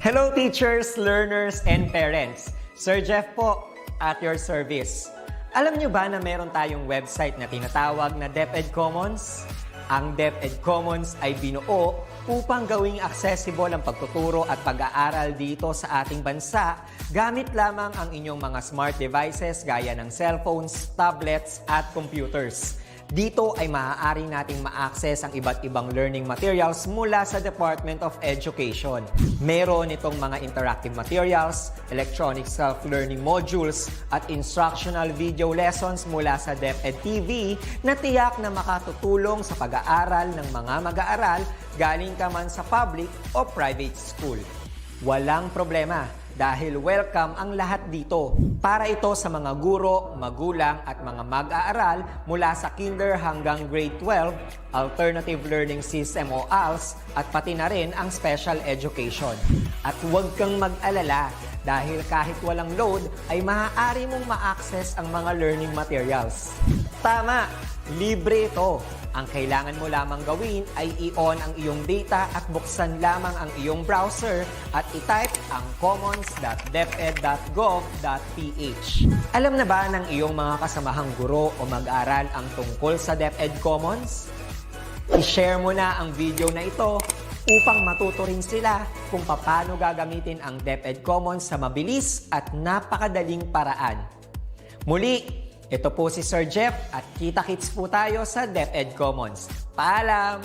Hello teachers, learners, and parents. Sir Jeff po, at your service. Alam nyo ba na meron tayong website na tinatawag na DepEd Commons? Ang DepEd Commons ay binuo upang gawing accessible ang pagtuturo at pag-aaral dito sa ating bansa gamit lamang ang inyong mga smart devices gaya ng cellphones, tablets, at computers. Dito ay maaari nating ma-access ang iba't ibang learning materials mula sa Department of Education. Meron itong mga interactive materials, electronic self-learning modules, at instructional video lessons mula sa DepEd TV na tiyak na makatutulong sa pag-aaral ng mga mag-aaral galing ka man sa public o private school. Walang problema dahil welcome ang lahat dito. Para ito sa mga guro, magulang at mga mag-aaral mula sa kinder hanggang grade 12, alternative learning system o ALS, at pati na rin ang special education. At huwag kang mag-alala dahil kahit walang load ay maaari mong ma-access ang mga learning materials. Tama! Libre ito. Ang kailangan mo lamang gawin ay i-on ang iyong data at buksan lamang ang iyong browser at i-type ang commons.deped.gov.ph. Alam na ba ng iyong mga kasamahang guro o mag-aral ang tungkol sa DepEd Commons? I-share mo na ang video na ito upang matuto rin sila kung paano gagamitin ang DepEd Commons sa mabilis at napakadaling paraan. Muli, ito po si Sir Jeff at kita-kits po tayo sa DepEd Commons. Paalam!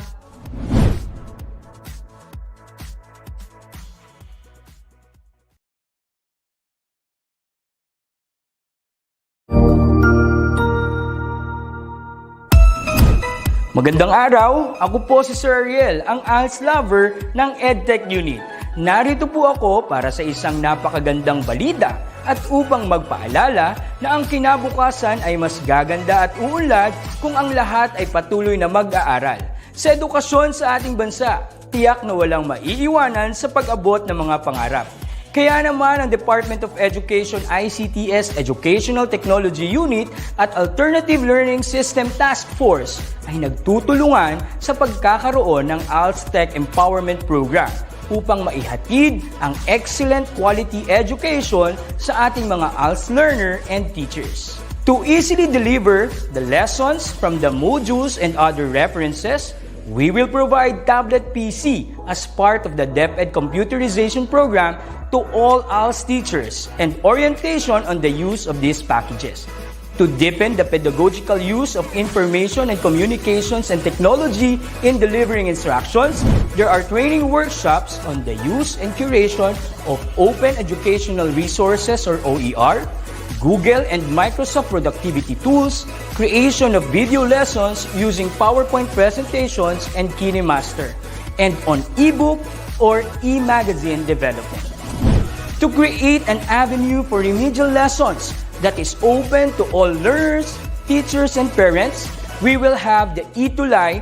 Magandang araw! Ako po si Sir Ariel, ang ALS lover ng Edtech Unit. Narito po ako para sa isang napakagandang balita at upang magpaalala na ang kinabukasan ay mas gaganda at uunlad kung ang lahat ay patuloy na mag-aaral. Sa edukasyon sa ating bansa, tiyak na walang maiiwanan sa pag-abot ng mga pangarap. Kaya naman ang Department of Education ICT's Educational Technology Unit at Alternative Learning System Task Force ay nagtutulungan sa pagkakaroon ng Edtech Empowerment Program upang maihatid ang excellent quality education sa ating mga ALS learner and teachers. To easily deliver the lessons from the modules and other references, we will provide tablet PC as part of the DepEd computerization program to all ALS teachers and orientation on the use of these packages. To deepen the pedagogical use of information and communications and technology in delivering instructions, there are training workshops on the use and curation of open educational resources or OER, Google and Microsoft productivity tools, creation of video lessons using PowerPoint presentations and KineMaster, and on ebook or e-magazine development. To create an avenue for remedial lessons that is open to all learners, teachers, and parents, we will have the ETUlay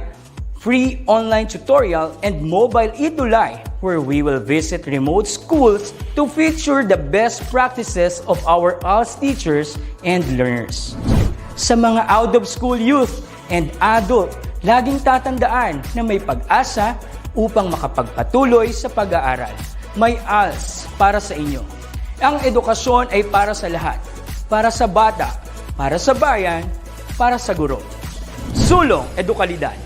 free online tutorial and mobile ETUlay, where we will visit remote schools to feature the best practices of our ALS teachers and learners. Sa mga out-of-school youth and adult, laging tatandaan na may pag-asa upang makapagpatuloy sa pag-aaral. May ALS para sa inyo. Ang edukasyon ay para sa lahat. Para sa bata, para sa bayan, para sa guro. Sulong Edukalidad.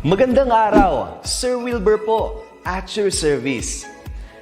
Magandang araw, Sir Wilbur po, at your service.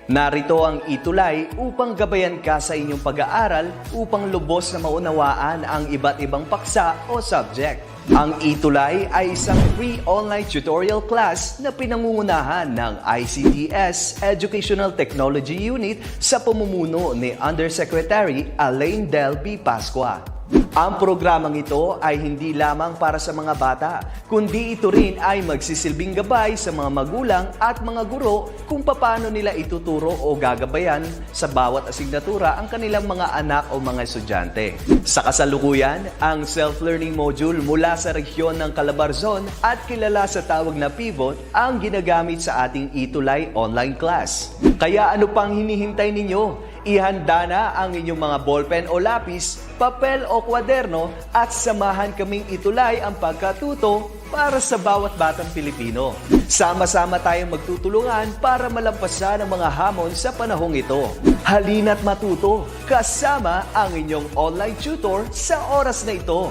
Narito ang ETUlay upang gabayan ka sa inyong pag-aaral upang lubos na maunawaan ang iba't ibang paksa o subject. Ang ETUlay ay isang free online tutorial class na pinangungunahan ng ICT's Educational Technology Unit sa pamumuno ni Undersecretary Elaine Del B. Pascua. Ang programang ito ay hindi lamang para sa mga bata, kundi ito rin ay magsisilbing gabay sa mga magulang at mga guro kung paano nila ituturo o gagabayan sa bawat asignatura ang kanilang mga anak o mga estudyante. Sa kasalukuyan, ang self-learning module mula sa rehiyon ng Calabarzon at kilala sa tawag na Pivot ang ginagamit sa ating ETUlay online class. Kaya ano pang hinihintay ninyo? Ihanda na ang inyong mga ballpen o lapis, papel o kwaderno at samahan kaming itulay ang pagkatuto para sa bawat batang Pilipino. Sama-sama tayong magtutulungan para malampasan ang mga hamon sa panahong ito. Halina't matuto kasama ang inyong online tutor sa oras na ito.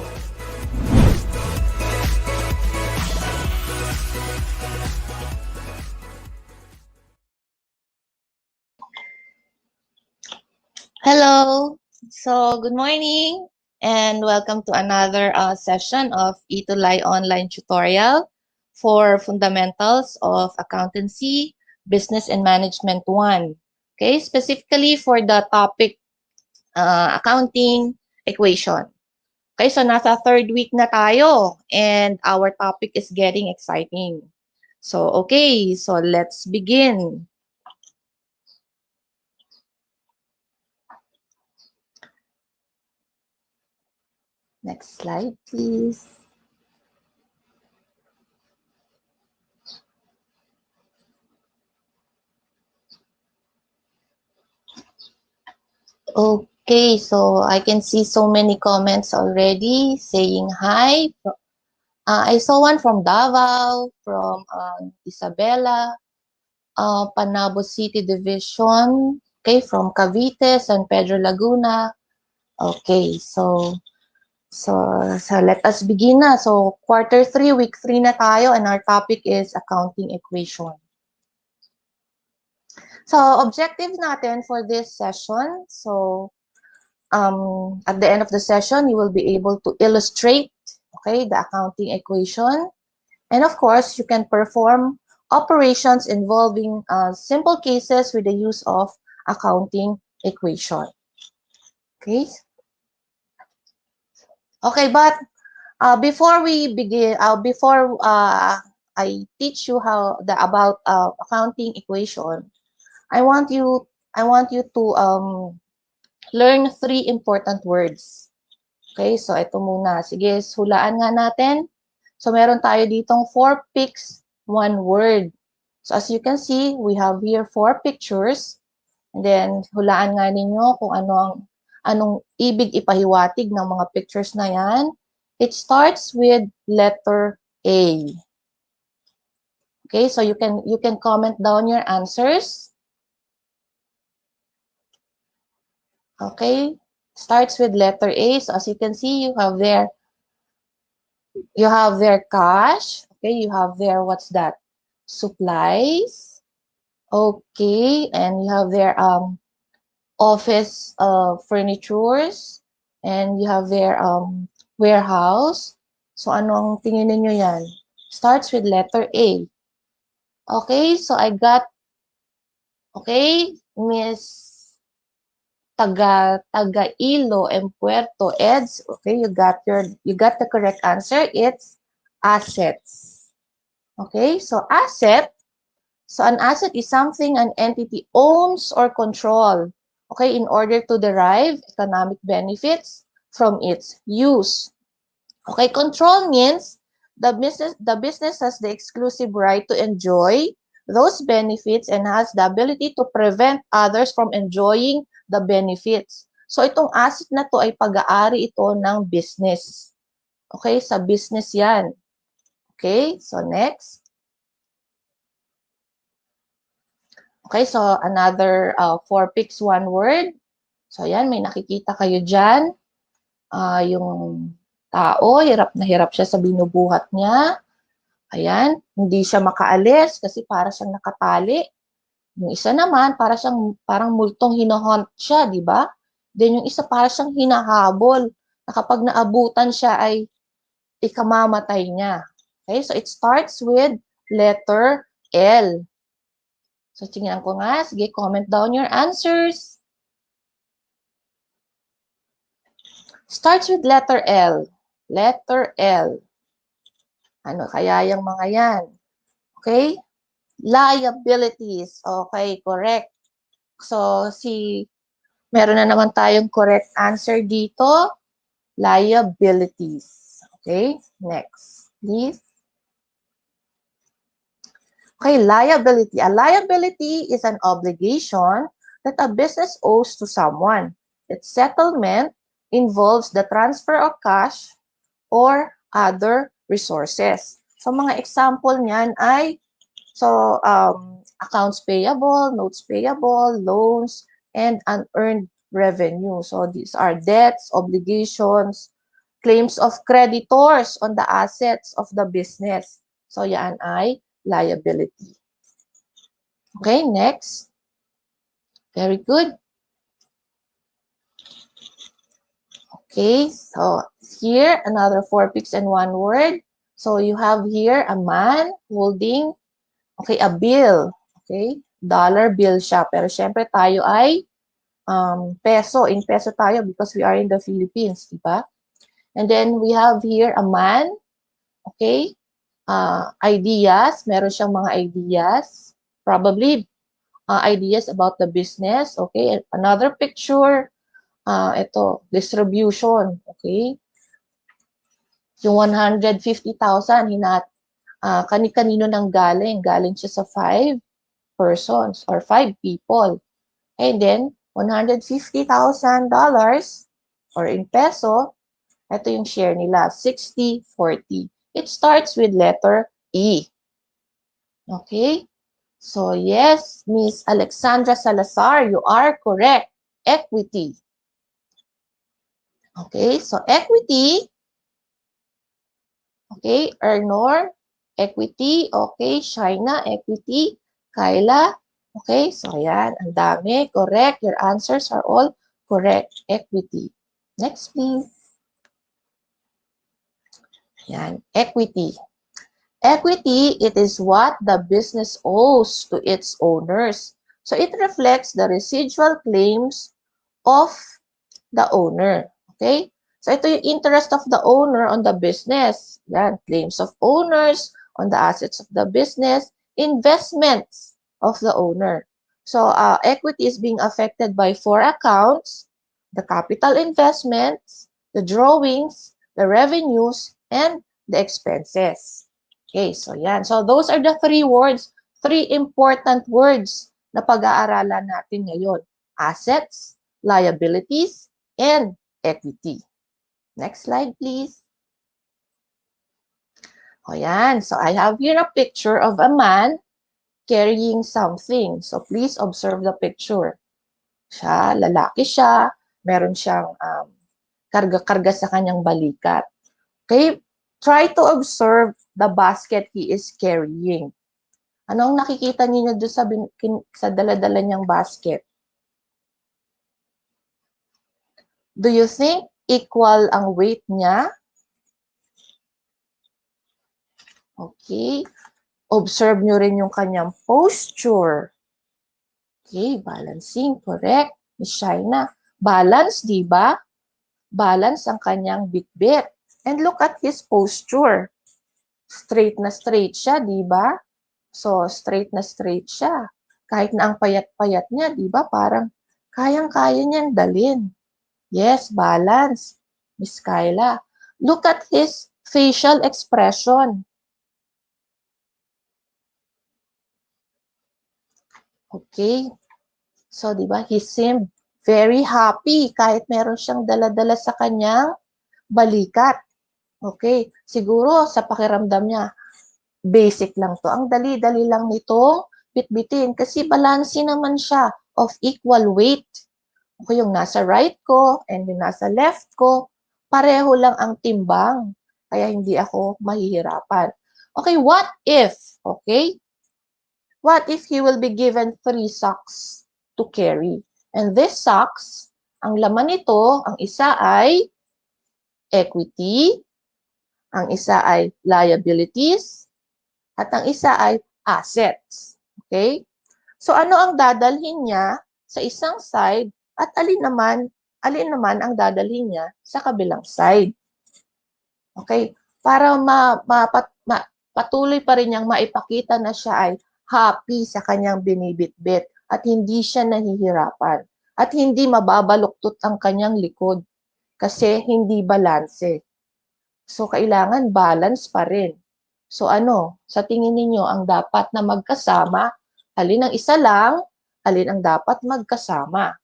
Hello. So, good morning and welcome to another session of ETUlay online tutorial for fundamentals of accountancy, business and management 1. Okay, specifically for the topic accounting equation. Okay, so nasa third week na tayo and our topic is getting exciting. So, okay, so let's begin. Next slide, please. Okay, so I can see so many comments already saying hi. I saw one from Davao, from Isabela, Panabo City Division, okay, from Cavite, San Pedro Laguna. Okay, so let us begin na. So quarter 3, week 3 na tayo and our topic is accounting equation. So objective natin for this session, so at the end of the session, you will be able to illustrate, okay, the accounting equation. And of course, you can perform operations involving simple cases with the use of accounting equation. Okay. Okay, but before we begin, before I teach you about accounting equation, I want you to learn 3 important words. Okay, so ito muna. Sige, hulaan nga natin. So meron tayo ditong 4 pics, 1 word. So as you can see, we have here 4 pictures. And then hulaan nga ninyo kung anong ibig ipahiwatig ng mga pictures na yan. It starts with letter A. Okay, so you can comment down your answers. Okay, starts with letter A. So as you can see, you have there cash. Okay, you have there, what's that? Supplies. Okay, and you have there office furnitures, and you have there warehouse. So ano ang tingin niyo yan? Starts with letter A. Okay, so I got, okay, Miss Taga-Ilo and Puerto Eds. Okay, you got the correct answer. It's assets. Okay, so asset. So an asset is something an entity owns or control. Okay, in order to derive economic benefits from its use. Okay, control means the business has the exclusive right to enjoy those benefits and has the ability to prevent others from enjoying the benefits. So itong asset na to ay pag-aari ito ng business. Okay, sa business yan. Okay, so next. Okay, so another 4 pics, 1 word. So yan, may nakikita kayo dyan. Yung tao, hirap na hirap siya sa binubuhat niya. Ayan, hindi siya makaalis kasi para siyang nakatali. Yung isa naman, parang multong hinohunt siya, di ba? Then yung isa para siyang hinahabol na kapag naabutan siya ay ikamamatay niya. Okay, so it starts with letter L. So tingnan ko nga, sige, comment down your answers. Starts with letter L. Letter L. Ano kaya yung mga yan? Okay? Liabilities. Okay, correct. So, meron na naman tayong correct answer dito. Liabilities. Okay, next, please. Okay, liability. A liability is an obligation that a business owes to someone. Its settlement involves the transfer of cash or other resources. So, mga example niyan ay accounts payable, notes payable, loans, and unearned revenue. So, these are debts, obligations, claims of creditors on the assets of the business. So, yan ay liability. Okay, next. Very good. Okay, so here, another 4 pics and 1 word. So, you have here a man holding, okay, a bill. Okay, dollar bill siya. Pero syempre tayo ay peso. In peso tayo because we are in the Philippines, di ba? And then, we have here a man. Okay, ideas. Meron siyang mga ideas. Probably ideas about the business. Okay, another picture. Ito, distribution. Okay, yung 150,000, kani-kanino nang galing. Galing siya sa 5 persons or 5 people. And then, $150,000 or in peso, ito yung share nila, 60-40. It starts with letter E. Okay? So, yes, Miss Alexandra Salazar, you are correct. Equity. Okay, so equity. Okay, Ernor, equity. Okay, Shaina, equity. Kyla, okay, so yan, ang dami. Correct, your answers are all correct. Equity. Next, please. Yan, equity. Equity, it is what the business owes to its owners. So it reflects the residual claims of the owner. Okay? So ito yung interest of the owner on the business. Yan, claims of owners on the assets of the business, investments of the owner. So equity is being affected by 4 accounts: the capital investments, the drawings, the revenues, and the expenses. Okay, so yan. So those are the 3 words, 3 important words na pag-aaralan natin ngayon. Assets, liabilities, and equity. Next slide, please. O yan. So I have here a picture of a man carrying something. So please observe the picture. Lalaki siya. Meron siyang karga-karga sa kanyang balikat. Okay? Try to observe the basket he is carrying. Ano ang nakikita niyo doon sa dala-dala niyang basket? Do you think equal ang weight niya? Okay. Observe nyo rin yung kanyang posture. Okay, balancing. Correct. Miss Shaina. Balance, di ba? Balance ang kanyang bitbit. And look at his posture. Straight na straight siya, di ba? So, straight na straight siya. Kahit na ang payat-payat niya, di ba? Parang kayang-kaya niyang dalin. Yes, balance. Miss Kyla. Look at his facial expression. Okay. So, di ba? He seemed very happy kahit meron siyang dala-dala sa kanyang balikat. Okay. Siguro, sa pakiramdam niya, basic lang to. Ang dali-dali lang nitong bitbitin kasi balanse naman siya of equal weight. Okay, yung nasa right ko and yung nasa left ko, pareho lang ang timbang. Kaya hindi ako mahihirapan. Okay, what if? Okay? What if he will be given 3 socks to carry? And this socks, ang laman nito, ang isa ay equity, ang isa ay liabilities, at ang isa ay assets. Okay? So ano ang dadalhin niya sa isang side at alin naman alin naman ang dadalhin niya sa kabilang side. Okay? Para patuloy pa rin niyang maipakita na siya ay happy sa kanyang binibitbit at hindi siya nahihirapan at hindi mababaluktot ang kanyang likod kasi hindi balanse. So, kailangan balance pa rin. So, ano? Sa tingin ninyo, ang dapat na magkasama, alin ang isa lang, alin ang dapat magkasama?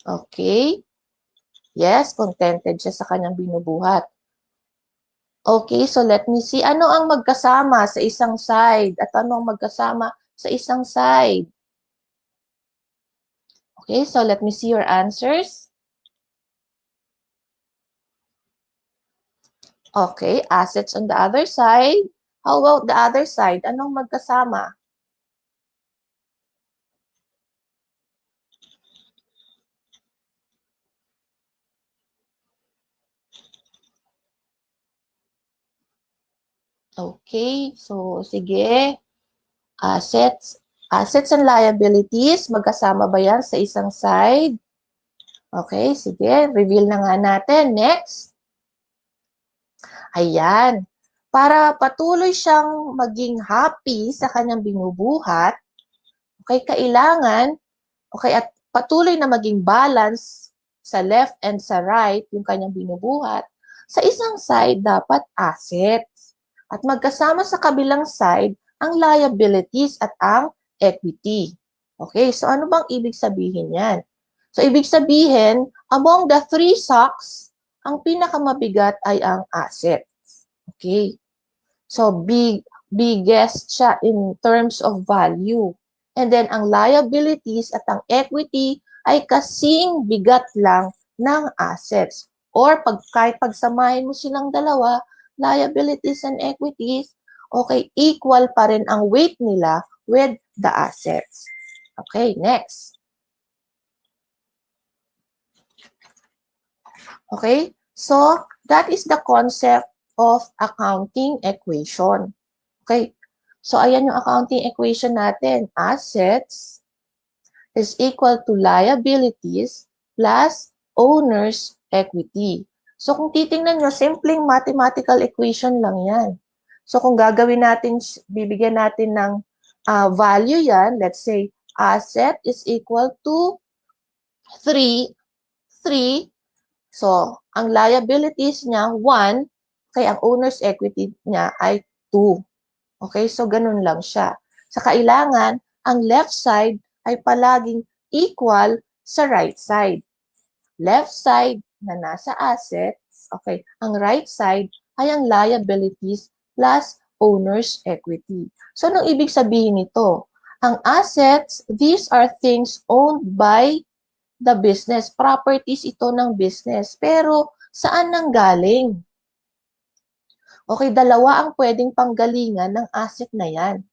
Okay? Yes, contented siya sa kanyang binubuhat. Okay, so let me see. Ano ang magkasama sa isang side? At ano ang magkasama sa isang side? Okay, so let me see your answers. Okay, assets on the other side. How about the other side? Anong magkasama? Okay, so sige. Assets. Assets and liabilities, magkasama ba yan sa isang side? Okay, sige. Reveal na nga natin. Next. Ayan. Para patuloy siyang maging happy sa kanyang binubuhat, okay, kailangan, okay, at patuloy na maging balance sa left and sa right, yung kanyang binubuhat, sa isang side dapat assets. At magkasama sa kabilang side, ang liabilities at ang equity. Okay, so ano bang ibig sabihin yan? So, ibig sabihin, among the three socks, ang pinakamabigat ay ang assets. Okay, so biggest siya in terms of value. And then, ang liabilities at ang equity ay kasing bigat lang ng assets. Or kahit pagsamahin mo silang dalawa, liabilities and equities, okay, equal pa rin ang weight nila with the assets. Okay, next. Okay, so that is the concept of accounting equation. Okay, so ayan yung accounting equation natin. Assets is equal to liabilities plus owner's equity. So kung titingnan nyo, simpleng mathematical equation lang yan. So kung gagawin natin, bibigyan natin ng value yan, let's say asset is equal to 3. So ang liabilities niya 1, kaya ang owner's equity niya ay 2. Okay, so ganun lang siya. Sa kailangan, ang left side ay palaging equal sa right side. Left side na nasa assets, okay, ang right side ay ang liabilities plus owner's equity. So, anong ibig sabihin nito? Ang assets, these are things owned by the business. Properties ito ng business. Pero, saan nanggaling? Okay, dalawa ang pwedeng panggalingan ng asset na yan.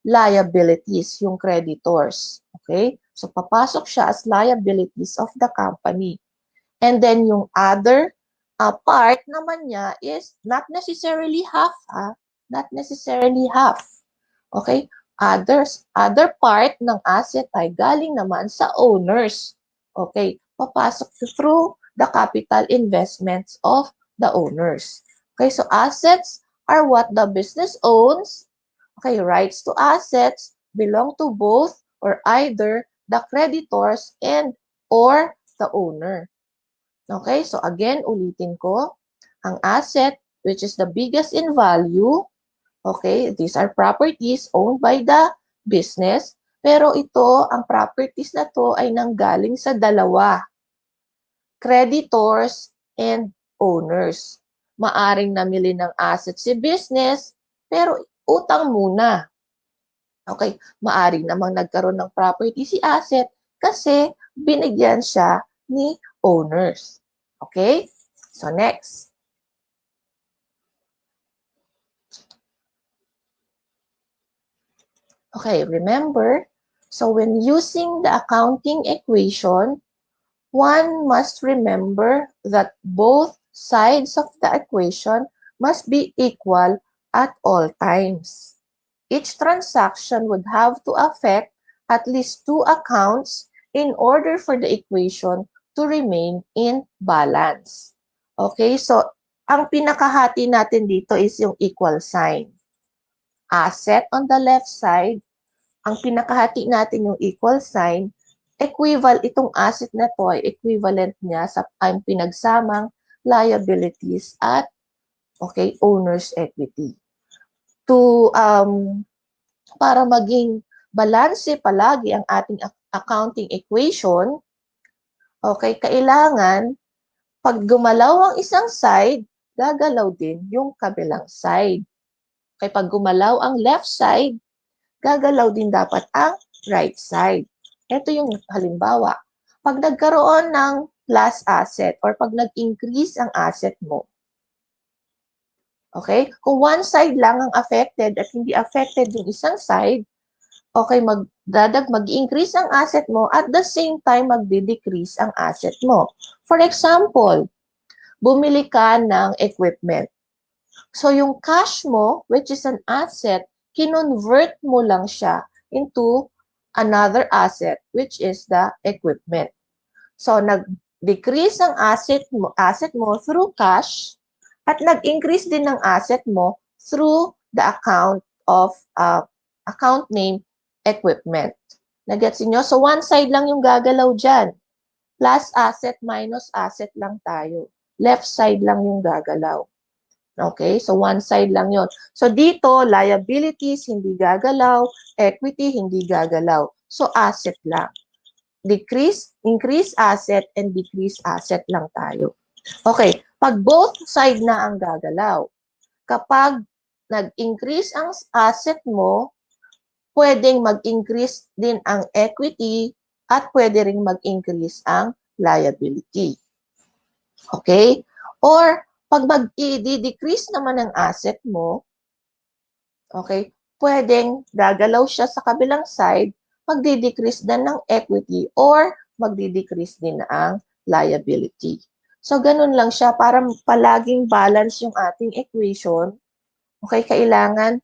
Liabilities, yung creditors. Okay? So, papasok siya as liabilities of the company. And then, yung other part naman niya is not necessarily half. Not necessarily half. Okay? Other part ng asset ay galing naman sa owners. Okay? Papasok through the capital investments of the owners. Okay? So, assets are what the business owns. Okay, rights to assets belong to both or either the creditors and or the owner. Okay, so again, ulitin ko. Ang asset, which is the biggest in value, okay, these are properties owned by the business, pero ito, ang properties na to ay nanggaling sa dalawa, creditors and owners. Maaring namili ng asset si business, pero utang muna. Okay, maaring namang nagkaroon ng property si asset kasi binigyan siya ni owners. Okay? So, next. Okay, remember, so when using the accounting equation, one must remember that both sides of the equation must be equal at all times. Each transaction would have to affect at least two accounts in order for the equation to remain in balance. Okay, so ang pinakahati natin dito is yung equal sign. Asset on the left side, ang pinakahati natin yung equal sign, itong asset na to ay equivalent niya sa ang pinagsamang liabilities at owner's equity. Para maging balanse palagi ang ating accounting equation, kailangan pag gumalaw ang isang side, gagalaw din yung kabilang side. Pag gumalaw ang left side, gagalaw din dapat ang right side. Ito yung halimbawa. Pag nagkaroon ng plus asset or pag nag-increase ang asset mo, kung one side lang ang affected at hindi affected yung isang side, mag-increase ang asset mo at the same time magdi-decrease ang asset mo. For example, bumili ka ng equipment. So yung cash mo, which is an asset, kinonvert mo lang siya into another asset, which is the equipment. So nag-decrease ang asset mo through cash at nag-increase din ng asset mo through the account name equipment. Nagets niyo? So one side lang yung gagalaw dyan. Plus asset minus asset lang tayo. Left side lang yung gagalaw. Okay? So one side lang yon. So dito, liabilities hindi gagalaw, equity hindi gagalaw. So asset lang. Increase asset and decrease asset lang tayo. Okay, pag both side na ang gagalaw, kapag nag-increase ang asset mo, pwedeng mag-increase din ang equity at pwede ring mag-increase ang liability. Okay? Or pag mag-decrease naman ang asset mo, pwedeng gagalaw siya sa kabilang side, magdi-decrease din ng equity or magdi-decrease din ang liability. So, ganun lang siya para palaging balance yung ating equation. Kailangan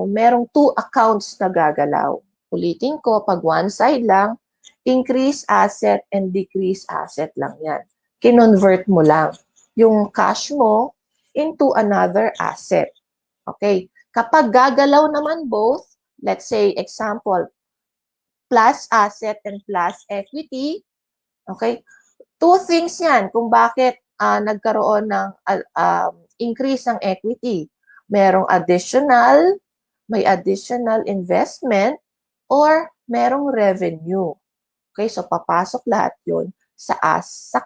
merong two accounts na gagalaw. Ulitin ko, pag one side lang, increase asset and decrease asset lang yan. Kinonvert mo lang yung cash mo into another asset. Okay? Kapag gagalaw naman both, let's say, example, plus asset and plus equity, two things yan kung bakit nagkaroon ng increase ng equity. May additional investment, or merong revenue. So papasok lahat yun sa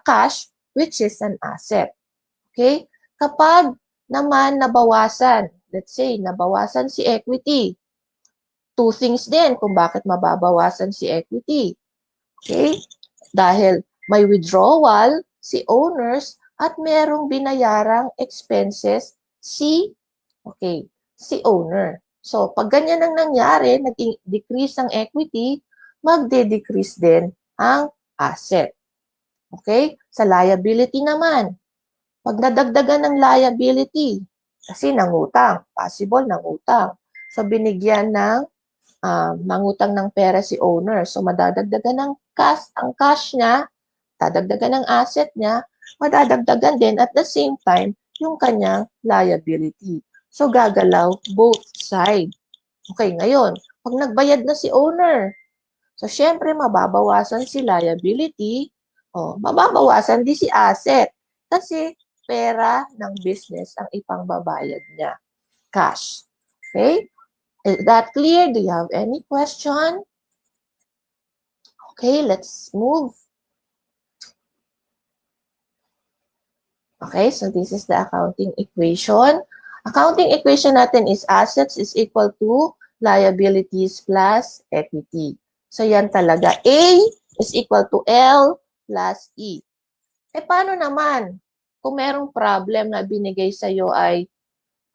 cash, which is an asset. Kapag naman nabawasan, let's say, nabawasan si equity, two things din kung bakit mababawasan si equity. Dahil may withdrawal si owners at merong binayarang expenses si owner. So, pag ganyan ang nangyari, nag-decrease ang equity, magde-decrease din ang asset. Sa liability naman, pag nadagdagan ng liability, kasi nangutang, possible nangutang. So, binigyan ng mangutang ng pera si owner. So, madadagdagan ng ang cash niya, dadagdagan ng asset niya, madadagdagan din at the same time yung kanyang liability. So, gagalaw both side. Ngayon, pag nagbayad na si owner, so, syempre, mababawasan si liability, mababawasan din si asset. Kasi, pera ng business ang ipangbabayad niya. Cash. Is that clear? Do you have any question? Let's move. So this is the accounting equation. Accounting equation natin is assets is equal to liabilities plus equity. So yan talaga. A is equal to L plus E. Paano naman kung merong problem na binigay sa'yo ay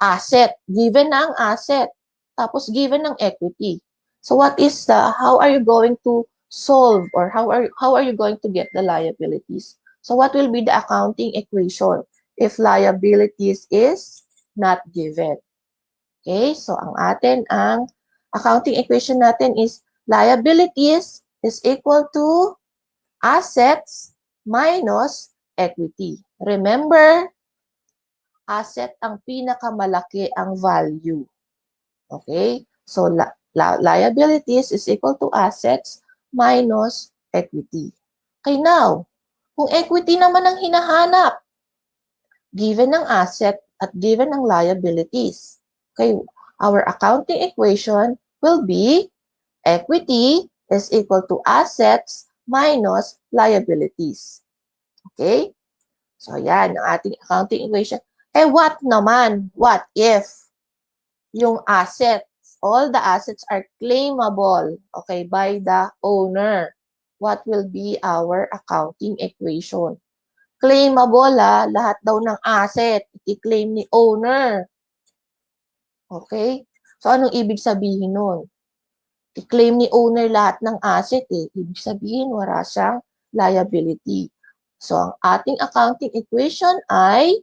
asset, given na ang asset, tapos given ng equity. So how are you going to solve or how are you going to get the liabilities? So what will be the accounting equation if liabilities is not given? So ang accounting equation natin is liabilities is equal to assets minus equity. Remember, asset ang pinakamalaki ang value. Okay? So, liabilities is equal to assets minus equity. Okay, now, kung equity naman ang hinahanap, given ang asset at given ang liabilities. Okay, our accounting equation will be equity is equal to assets minus liabilities. Okay? So, yan ang ating accounting equation. Eh, what naman? What if yung assets, all the assets are claimable, okay, by the owner? What will be our accounting equation? Claimable, lahat daw ng asset, i-claim ni owner. Okay? So, anong ibig sabihin nun? I-claim ni owner lahat ng asset, Ibig sabihin, wala siyang liability. So, ang ating accounting equation ay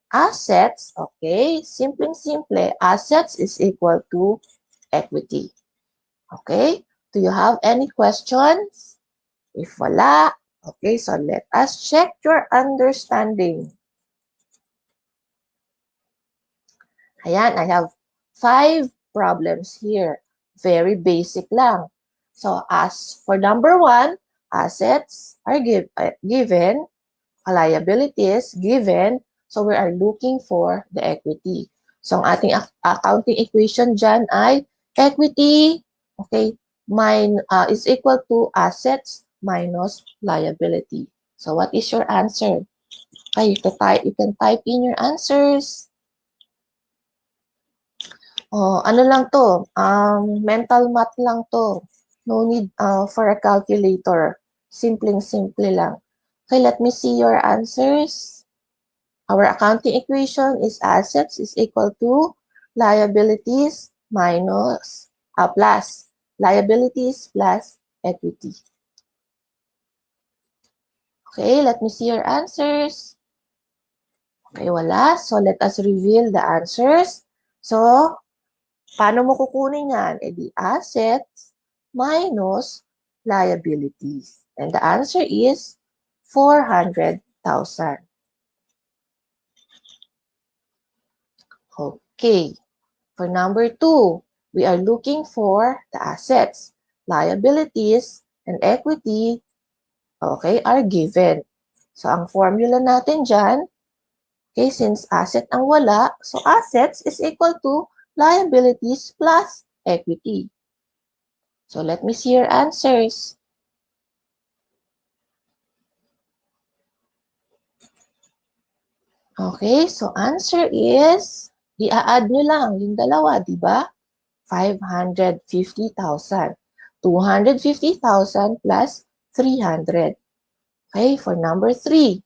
assets, okay? Simpleng-simple, assets is equal to equity. Okay? Do you have any questions? If wala, okay, so let us check your understanding. Ayan, I have 5 problems here. Very basic lang. So, as for number 1, assets are given, liabilities given, so we are looking for the equity. So, ang ating accounting equation dyan ay equity, okay, is equal to assets minus liability. So, what is your answer? Okay, you can type in your answers. Oh, ano lang to? Mental math lang to. No need for a calculator. Simpleng-simple lang. Okay, let me see your answers. Our accounting equation is assets is equal to liabilities minus plus liabilities plus equity. Okay, let me see your answers. Okay, wala. So, let us reveal the answers. So, paano mo kukunin yan? Eh di assets minus liabilities. And the answer is 400,000. Okay. For number 2, we are looking for the assets, liabilities, and equity, okay, are given. So, ang formula natin dyan, okay, since asset ang wala, so assets is equal to liabilities plus equity. So, let me see your answers. Okay, so answer is, i-add nyo lang yung dalawa, di ba? 550,000. 250,000 plus 300. Okay, for number 3.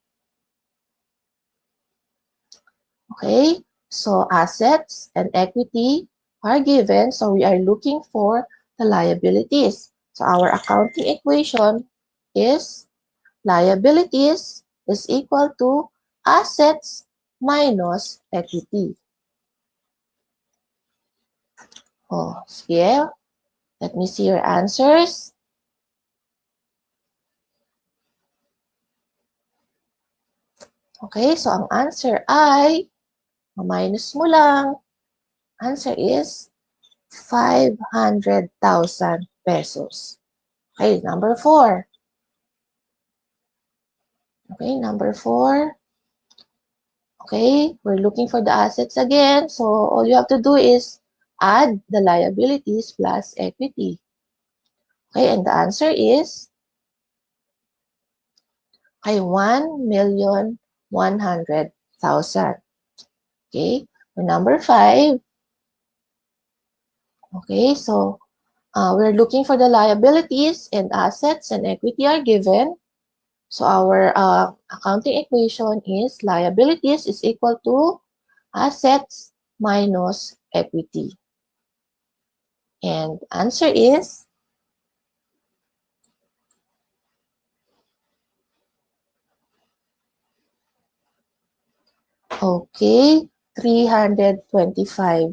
Okay, so assets and equity are given, so we are looking for the liabilities. So our accounting equation is liabilities is equal to assets minus equity. Oh, sige. Let me see your answers. Okay, so ang answer ay, minus mo lang. Answer is 500,000 pesos. Okay, number 4. Okay, number 4. Okay, we're looking for the assets again. So, all you have to do is add the liabilities plus equity. Okay, and the answer is, okay, 1,100,000. Okay, for number 5. Okay, so we're looking for the liabilities and assets and equity are given. So our accounting equation is liabilities is equal to assets minus equity. And answer is, okay, 325,000.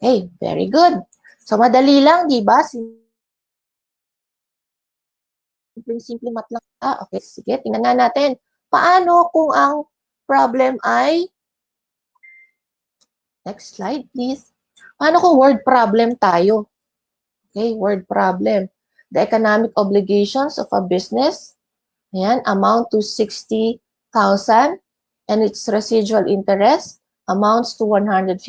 Okay, very good. So, madali lang, di ba? Simpleng-simple math lang. Okay. Sige, tingnan na natin. Paano kung ang problem ay, next slide, please. Paano kung word problem tayo? Okay, word problem. The economic obligations of a business, ayan, amount to 60,000 and its residual interest amounts to 150,000.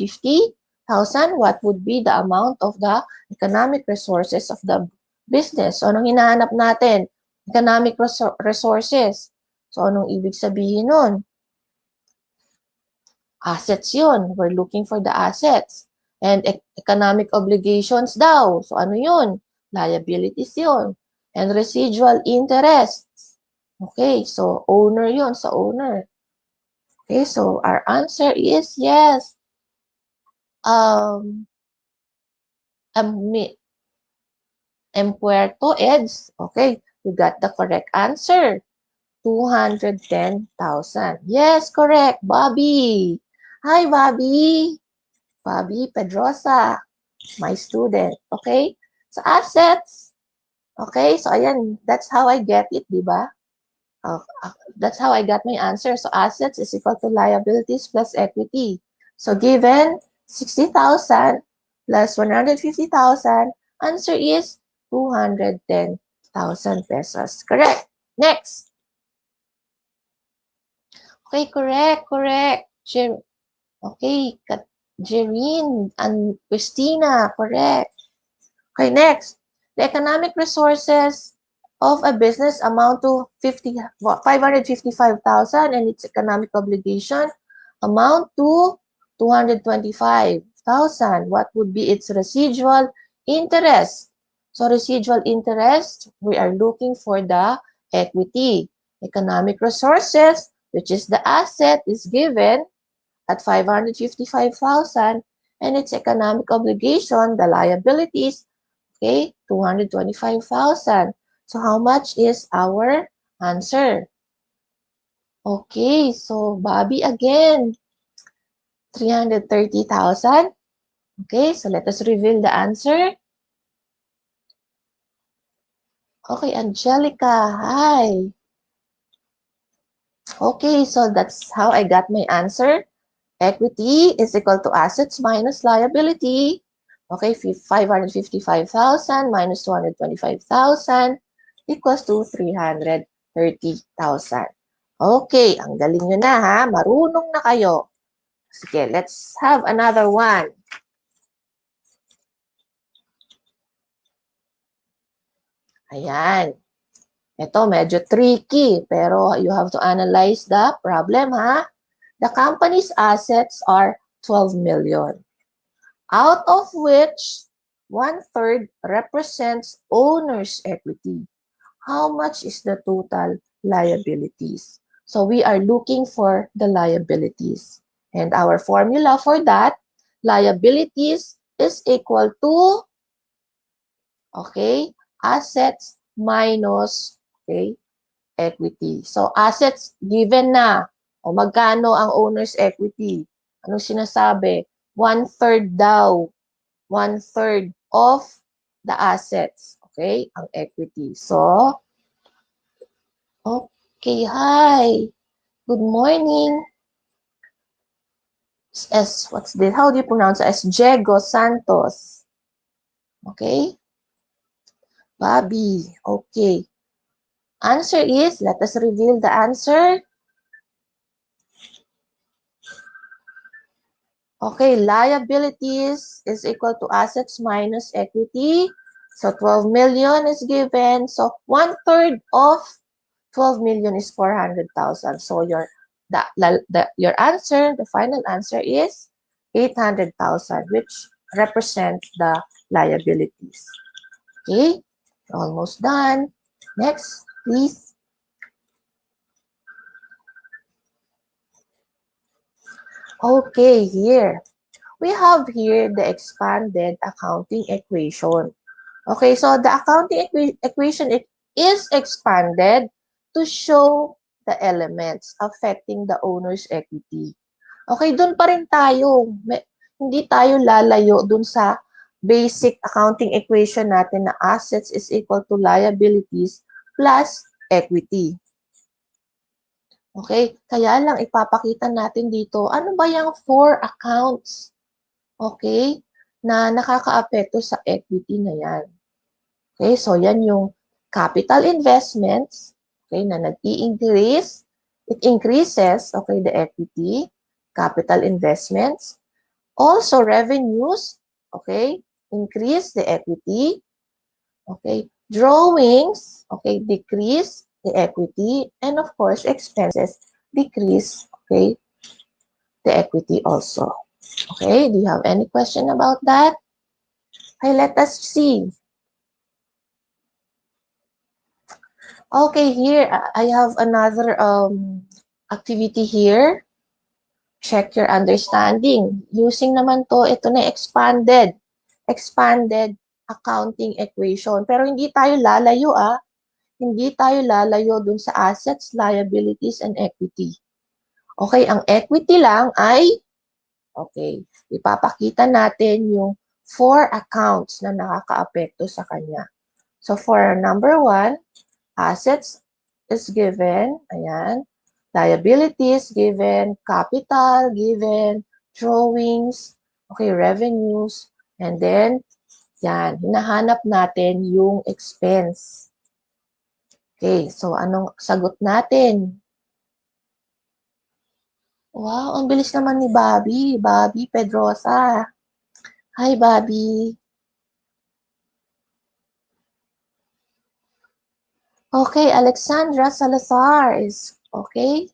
What would be the amount of the economic resources of the business? So, anong hinahanap natin? Economic resources. So, anong ibig sabihin nun? Assets yun. We're looking for the assets. And economic obligations daw. So, ano yun? Liabilities yun. And residual interests. Okay, so owner yun, sa owner. Okay, so our answer is yes. Puerto Eds. Okay, you got the correct answer. 210,000. Yes, correct. Bobby. Hi, Bobby. Bobby Pedrosa, my student. Okay? So, assets. Okay? So, ayan. That's how I get it, di ba? That's how I got my answer. So, assets is equal to liabilities plus equity. So, given 60,000 plus 150,000, answer is 210,000 pesos. Correct. Next. Okay, correct. Okay, Jereen and Christina, correct. Okay, next. The economic resources of a business amount to 555,000 and its economic obligation amount to 225,000. What would be its residual interest? So residual interest, we are looking for the equity. Economic resources, which is the asset, is given at 555,000 and its economic obligation, the liabilities, okay, 225,000. So how much is our answer? Okay, so Bobby again, 330,000. Okay, so let us reveal the answer. Okay, Angelica, hi. Okay, so that's how I got my answer. Equity is equal to assets minus liability. Okay, 555,000 minus 225,000 equals to 330,000. Okay, ang galing nyo na ha. Marunong na kayo. Sige, let's have another one. Ayan. Ito, medyo tricky, pero you have to analyze the problem ha. The company's assets are 12 million. Out of which 1/3 represents owner's equity. How much is the total liabilities? So we are looking for the liabilities. And our formula for that, liabilities is equal to, okay, assets minus, okay, equity. So assets given na. O magkano ang owner's equity? Anong sinasabi? 1/3 daw. 1/3 of the assets. Okay? Ang equity. So, okay, hi. Good morning. What's this? How do you pronounce it? Diego Santos. Okay? Bobby. Okay. Answer is, let us reveal the answer. Okay, liabilities is equal to assets minus equity. So 12 million is given. So 1/3 of 12 million is 400,000. So your answer, the final answer is 800,000, which represents the liabilities. Okay, almost done. Next, please. Okay, here. We have here the expanded accounting equation. Okay, so the accounting equation is expanded to show the elements affecting the owner's equity. Okay, dun pa rin tayo. Hindi tayo lalayo dun sa basic accounting equation natin na assets is equal to liabilities plus equity. Okay? Kaya lang ipapakita natin dito, ano ba yung 4 accounts? Okay? Na nakakaapekto sa equity na yan. Okay? So, yan yung capital investments, okay, na nag-i-increase. It increases, okay, the equity, capital investments. Also, revenues, okay, increase the equity. Okay, drawings, okay, decrease the equity. And of course, expenses, decrease, okay, the equity also. Okay, do you have any question about that? Okay, let us see. Okay, here, I have another activity here. Check your understanding. Using naman to, ito na expanded accounting equation. Pero hindi tayo lalayo Hindi tayo lalayo dun sa assets, liabilities, and equity. Okay, ang equity lang ay, okay, ipapakita natin yung 4 accounts na nakakaapekto sa kanya. So for number 1, assets is given, ayan. Liabilities given, capital given, drawings, okay, revenues, and then, yan, hinahanap natin yung expense. Okay, so anong sagot natin? Wow, ang bilis naman ni Bobby. Bobby Pedrosa. Hi, Bobby. Okay, Alexandra Salazar is, okay,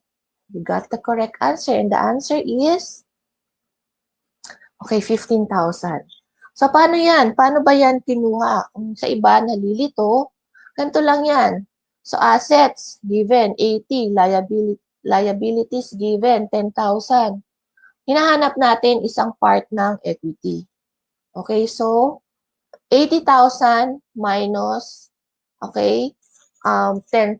you got the correct answer. And the answer is, okay, 15,000. So, paano yan? Paano ba yan kinuha? Kung sa iba nalilito, ganito lang yan. So, assets given, 80. Liabilities given, 10,000. Hinahanap natin isang part ng equity. Okay, so, 80,000 minus, okay, 10,000,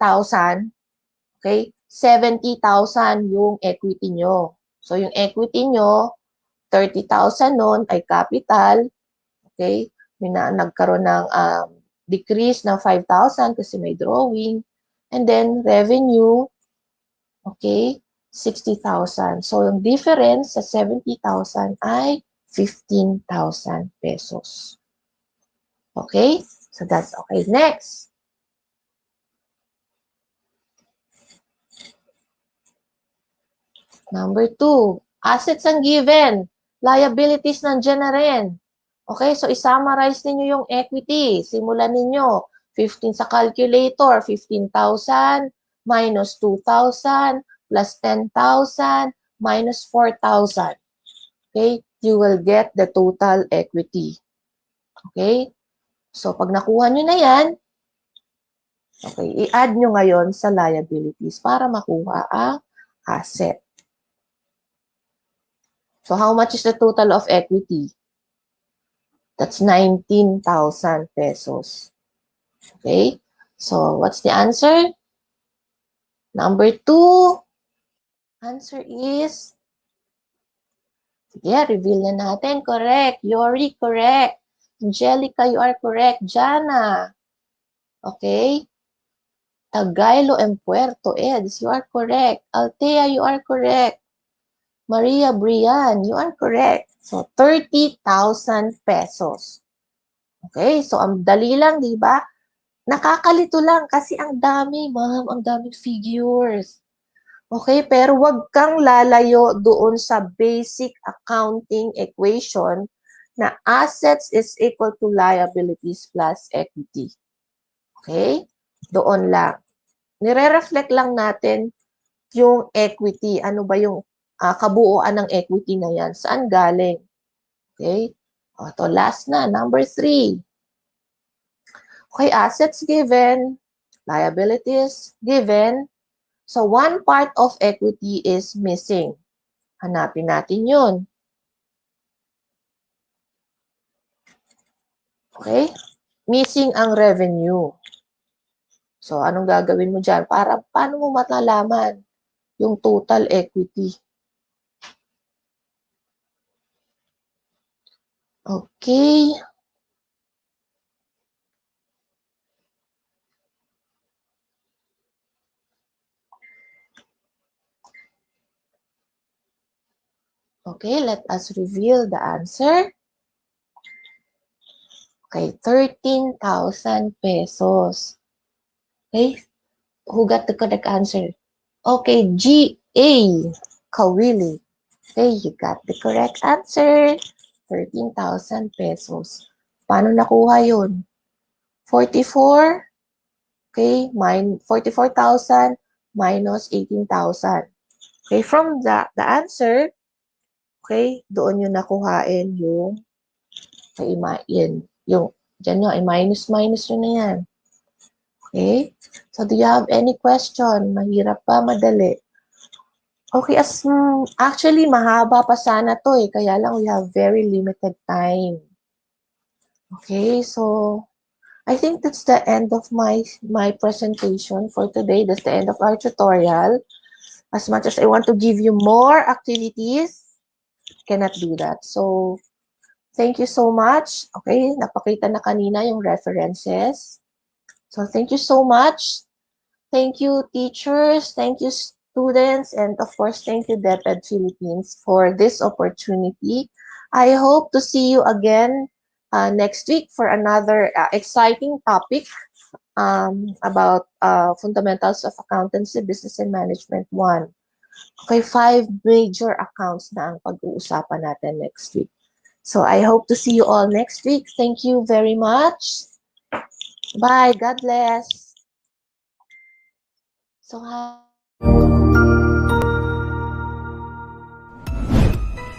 okay, 70,000 yung equity nyo. So, yung equity nyo, 30,000 nun ay capital, okay, nagkaroon ng decrease ng 5,000 kasi may drawing, and then revenue, okay, 60,000. So, yung difference sa 70,000 ay 15,000 pesos. Okay? So, that's okay. Next. Number 2, assets ang given. Liabilities nandiyan na rin. Okay, so i-summarize ninyo yung equity. Simulan ninyo. 15 sa calculator, 15,000 minus 2,000 plus 10,000 minus 4,000. Okay, you will get the total equity. Okay, so pag nakuha nyo na yan, okay, i-add nyo ngayon sa liabilities para makuha ang asset. So how much is the total of equity? That's 19,000 pesos. Okay? So what's the answer? Number 2. Answer is, yeah, reveal na natin. Correct. Yori, correct. Angelica, you are correct. Jana. Okay? Tagailo and Puerto Eds, you are correct. Altea, you are correct. Maria Brian, you are correct. So, 30,000 pesos. Okay, so ang dali lang, di ba? Nakakalito lang kasi ang dami, ma'am, ang daming figures. Okay, pero wag kang lalayo doon sa basic accounting equation na assets is equal to liabilities plus equity. Okay? Doon lang. Nire-reflect lang natin yung equity. Ano ba yung kabuuan ng equity na yan? Saan galing? Okay? O, ito, last na. Number 3. Okay, assets given, liabilities given. So, one part of equity is missing. Hanapin natin yun. Okay? Missing ang revenue. So, anong gagawin mo dyan? Paano mo matalaman yung total equity? Okay. Okay, let us reveal the answer. Okay, 13,000 pesos. Okay, who got the correct answer? Okay, G.A. Kawili. Okay, you got the correct answer. 13,000 pesos. Paano nakuha yun? 44, okay, 44,000 minus 18,000. Okay, from the answer, okay, doon yung nakuhain yung, okay, dyan yun, minus yun na yan. Okay, so do you have any question? Mahirap pa, madali? Okay, actually, mahaba pa sana to eh, kaya lang we have very limited time. Okay, so I think that's the end of my presentation for today. That's the end of our tutorial. As much as I want to give you more activities, cannot do that. So, thank you so much. Okay, napakita na kanina yung references. So, thank you so much. Thank you, teachers. Thank you, students. And of course, thank you, DepEd Philippines, for this opportunity. I hope to see you again next week for another exciting topic about fundamentals of accountancy, business and management 1. Okay, 5 major accounts na ang pag-uusapan natin next week. So I hope to see you all next week. Thank you very much. Bye. God bless. So,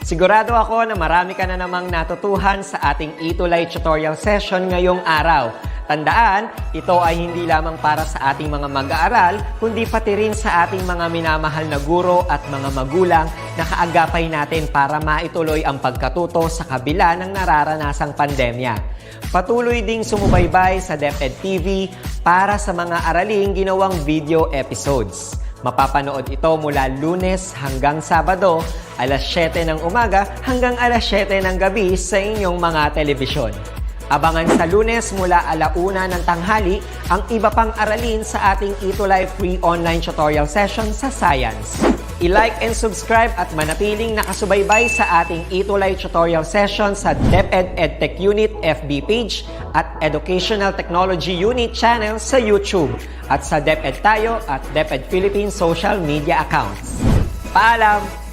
Sigurado ako na marami ka na namang natutuhan sa ating ETUlay tutorial session ngayong araw. Tandaan, ito ay hindi lamang para sa ating mga mag-aaral, kundi pati rin sa ating mga minamahal na guro at mga magulang na kaagapay natin para maituloy ang pagkatuto sa kabila ng nararanasang pandemya. Patuloy ding sumubaybay sa DepEd TV para sa mga araling ginawang video episodes. Mapapanood ito mula Lunes hanggang Sabado, alas 7 ng umaga hanggang alas 7 ng gabi sa inyong mga telebisyon. Abangan sa Lunes mula 1:00 ng tanghali ang iba pang aralin sa ating ETUlay free online tutorial session sa Science. I-like and subscribe at manatiling nakasubaybay sa ating ETUlay tutorial session sa DepEd Edtech Unit FB page at Educational Technology Unit channel sa YouTube at sa DepEd Tayo at DepEd Philippines social media accounts. Paalam!